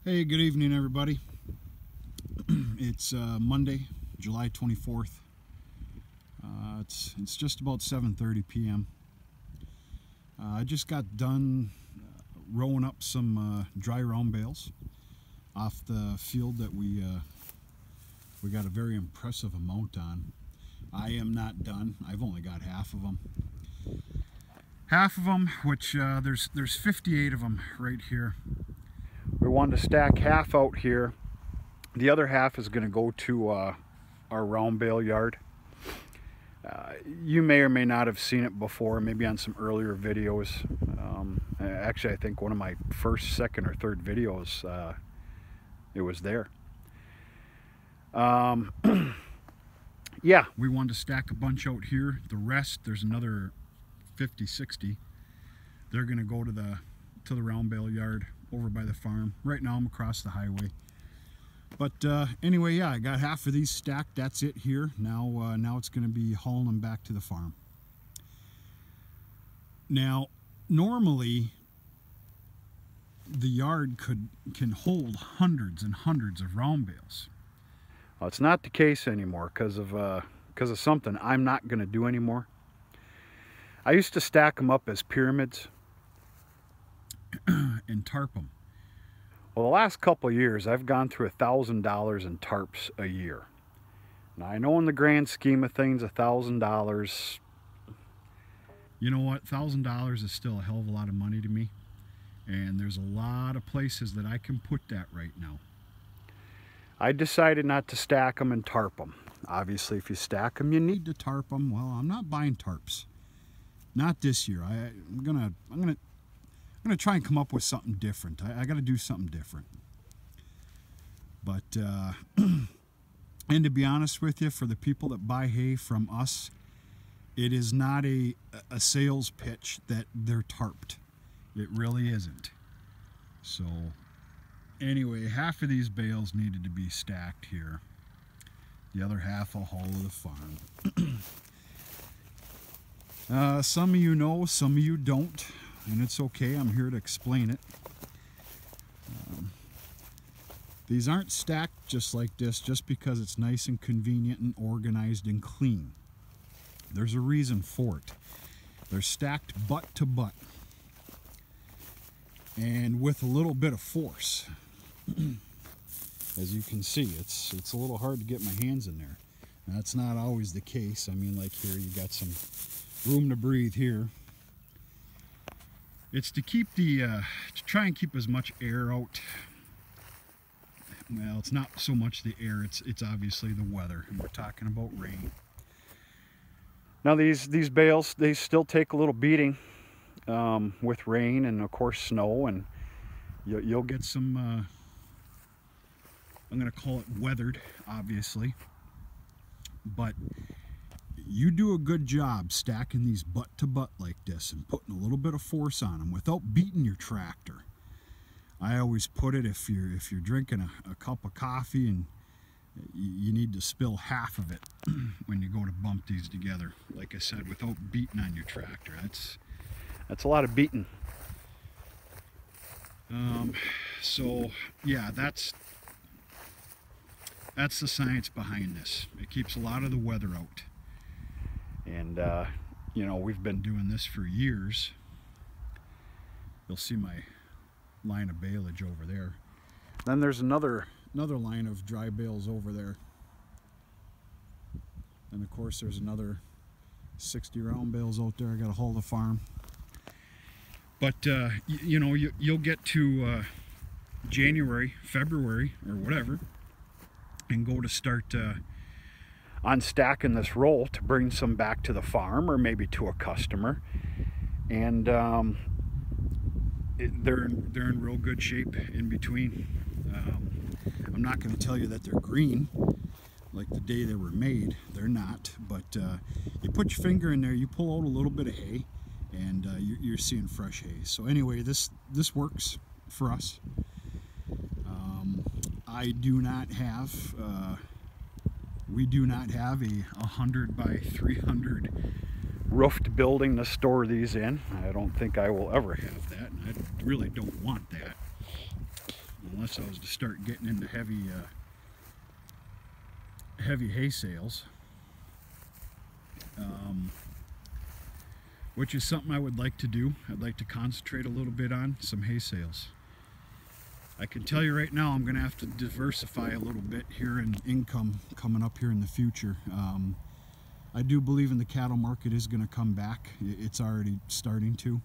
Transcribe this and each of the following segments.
Hey, good evening, everybody. It's Monday, July 24th. It's just about 7:30 p.m. I just got done rowing up some dry round bales off the field that we got a very impressive amount on. I am not done. I've only got half of them. Which there's 58 of them right here. We wanted to stack half out here. The other half is going to go to our round bale yard. You may or may not have seen it before, maybe on some earlier videos. Actually, I think one of my first, second, or third videos, it was there. Yeah, we wanted to stack a bunch out here. The rest, there's another 50, 60. They're going to go to the round bale yard over by the farm. Right now I'm across the highway. But anyway, yeah, I got half of these stacked. That's it here. Now it's going to be hauling them back to the farm. Now, normally the yard can hold hundreds and hundreds of round bales. Well, it's not the case anymore because of something I'm not going to do anymore. I used to stack them up as pyramids and tarp them. Well, the last couple of years, I've gone through $1,000 in tarps a year. Now, I know in the grand scheme of things, $1,000, you know what, $1,000 is still a hell of a lot of money to me. And there's a lot of places that I can put that right now. I decided not to stack them and tarp them. Obviously, if you stack them, you need to tarp them. Well, I'm not buying tarps. Not this year. I'm gonna try and come up with something different. I got to do something different. But and to be honest with you, for the people that buy hay from us, it is not a sales pitch that they're tarped. It really isn't. So anyway, half of these bales needed to be stacked here. The other half I'll haul to the farm. Some of you know, some of you don't. And it's okay, I'm here to explain it. These aren't stacked just like this just because it's nice and convenient and organized and clean. There's a reason for it. They're stacked butt to butt and with a little bit of force. As you can see, it's a little hard to get my hands in there. Now, that's not always the case. I mean, like here, you got some room to breathe here. It's to keep to try and keep as much air out. Well, it's not so much the air, it's obviously the weather, and we're talking about rain. Now these bales, they still take a little beating with rain and of course snow, and you'll get some, I'm going to call it weathered, obviously, but you do a good job stacking these butt to butt like this and putting a little bit of force on them without beating your tractor. I always put it, if you're drinking a cup of coffee and you need to spill half of it when you go to bump these together, like I said, without beating on your tractor. That's a lot of beating. So yeah, that's the science behind this. It keeps a lot of the weather out. And you know, we've been doing this for years. You'll see my line of baleage over there. Then there's another line of dry bales over there. And of course there's another 60 round bales out there I got to haul the farm. But you know, you'll get to January, February, or whatever, and go to start unstacking this roll to bring some back to the farm or maybe to a customer, and they're in real good shape in between. I'm not going to tell you that they're green like the day they were made. They're not, but you put your finger in there, you pull out a little bit of hay, and you're seeing fresh hay. So anyway, this works for us. We do not have a 100 by 300 roofed building to store these in. I don't think I will ever have that, and I really don't want that. course, I was to start getting into heavy hay sales, which is something I would like to do. I'd like to concentrate a little bit on some hay sales. I can tell you right now, I'm going to have to diversify a little bit here in income coming up here in the future. I do believe in the cattle market is going to come back. It's already starting to.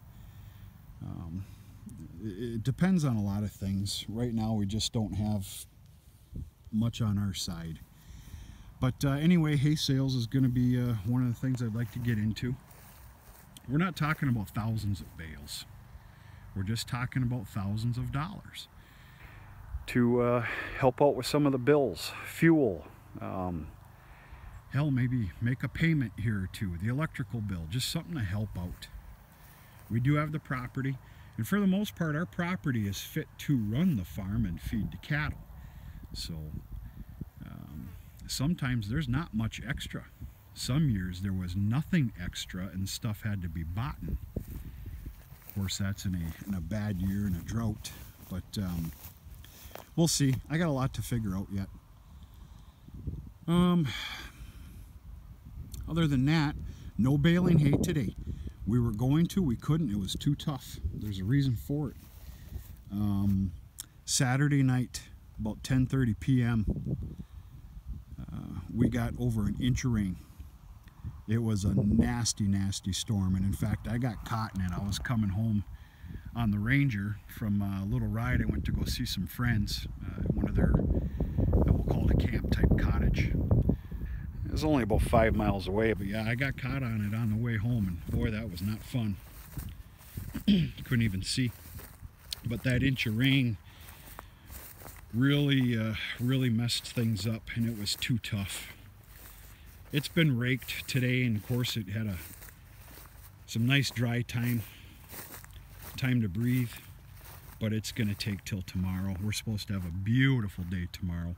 It depends on a lot of things. Right now we just don't have much on our side. But anyway, hay sales is going to be one of the things I'd like to get into. We're not talking about thousands of bales. We're just talking about thousands of dollars to help out with some of the bills, fuel, hell, maybe make a payment here or two, the electrical bill, just something to help out. We do have the property, and for the most part our property is fit to run the farm and feed the cattle. So sometimes there's not much extra. Some years there was nothing extra and stuff had to be bought. Of course, that's in a bad year, in a drought, but we'll see. I got a lot to figure out yet. Other than that, no baling hay today. We were going to, we couldn't, it was too tough. There's a reason for it. Saturday night, about 10:30 p.m., we got over an inch of rain. It was a nasty, nasty storm, and in fact, I got caught in it. I was coming home on the Ranger from a little ride. I went to go see some friends at one of their, we'll call it a camp type cottage. It was only about 5 miles away, but yeah, I got caught on it on the way home, and boy, that was not fun. Couldn't even see. But that inch of rain really messed things up, and it was too tough. It's been raked today, and of course it had some nice dry time to breathe, but it's going to take till tomorrow. We're supposed to have a beautiful day tomorrow,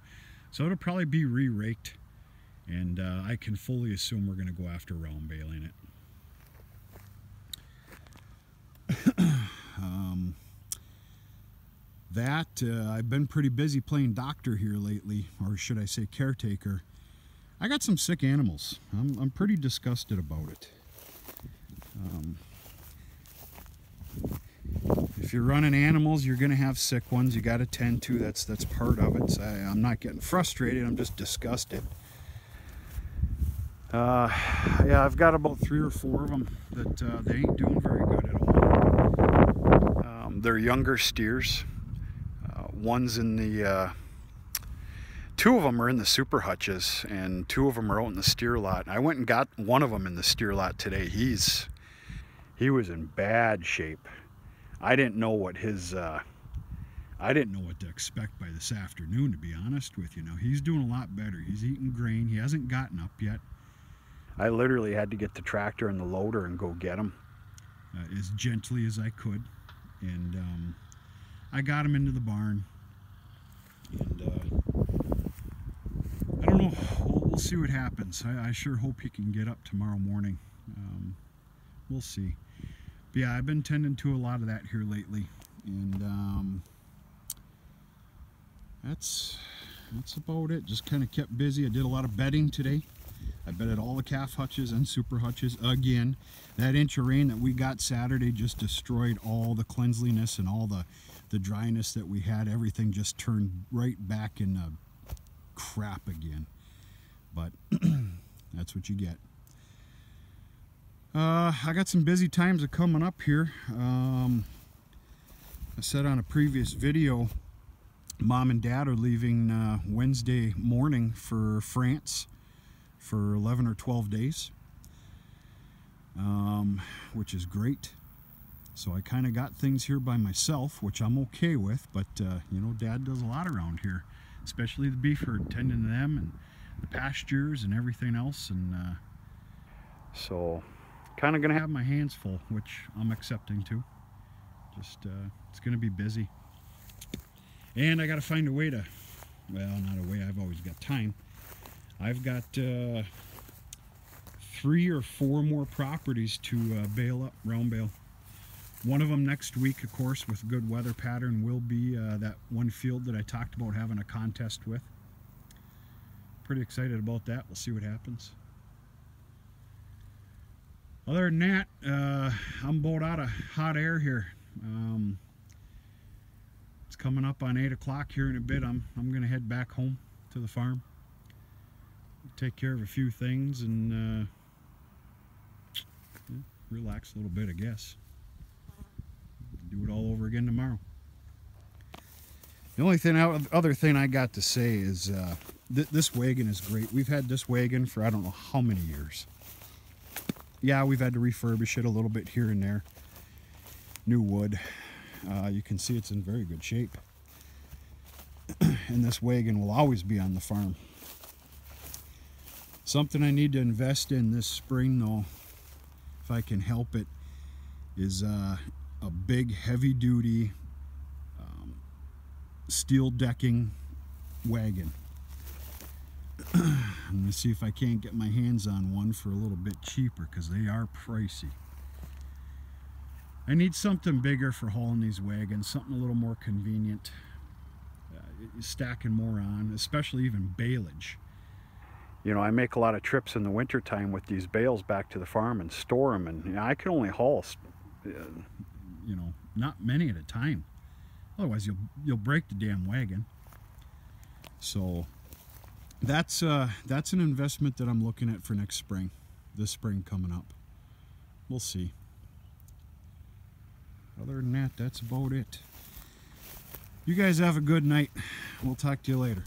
so it'll probably be re-raked, and I can fully assume we're going to go after round baling it. I've been pretty busy playing doctor here lately, or should I say caretaker. I got some sick animals. I'm pretty disgusted about it. If you're running animals, you're going to have sick ones. You got to tend to. That's part of it. So I'm not getting frustrated. I'm just disgusted. Yeah, I've got about 3 or 4 of them that they ain't doing very good at all. They're younger steers. One's in the 2 of them are in the super hutches, and 2 of them are out in the steer lot. I went and got one of them in the steer lot today. He was in bad shape. I didn't know what to expect by this afternoon, to be honest with you. Now he's doing a lot better. He's eating grain. He hasn't gotten up yet. I literally had to get the tractor and the loader and go get him as gently as I could, and I got him into the barn, and I don't know, we'll see what happens. I sure hope he can get up tomorrow morning. We'll see. But yeah, I've been tending to a lot of that here lately, and that's about it. Just kind of kept busy. I did a lot of bedding today. I bedded all the calf hutches and super hutches again. That inch of rain that we got Saturday just destroyed all the cleanliness and all the dryness that we had. Everything just turned right back into crap again. But that's what you get. I got some busy times coming up here. I said on a previous video, Mom and Dad are leaving Wednesday morning for France for 11 or 12 days, which is great. So I kind of got things here by myself, which I'm okay with, but you know, Dad does a lot around here, especially the beef herd, tending to them and the pastures and everything else, and so kind of gonna have my hands full, which I'm accepting too. Just it's gonna be busy, and I gotta find a way to, well, not a way, I've always got time. I've got 3 or 4 more properties to bale up, round bale. One of them next week, of course, with good weather pattern, will be that one field that I talked about having a contest with. Pretty excited about that. We'll see what happens. Other than that, I'm about out of hot air here. It's coming up on 8 o'clock here in a bit. I'm going to head back home to the farm, take care of a few things, and relax a little bit, I guess. Do it all over again tomorrow. The only thing, other thing I got to say is this wagon is great. We've had this wagon for I don't know how many years. Yeah, we've had to refurbish it a little bit here and there. New wood. You can see it's in very good shape. And this wagon will always be on the farm. Something I need to invest in this spring, though, if I can help it, is a big heavy-duty steel decking wagon. I'm going to see if I can't get my hands on one for a little bit cheaper, because they are pricey. I need something bigger for hauling these wagons, something a little more convenient, stacking more on, especially even baleage. You know, I make a lot of trips in the winter time with these bales back to the farm and store them, and you know, I can only haul, you know, not many at a time. Otherwise, you'll break the damn wagon. So that's an investment that I'm looking at for next spring. This spring coming up. We'll see. Other than that, that's about it. You guys have a good night. We'll talk to you later.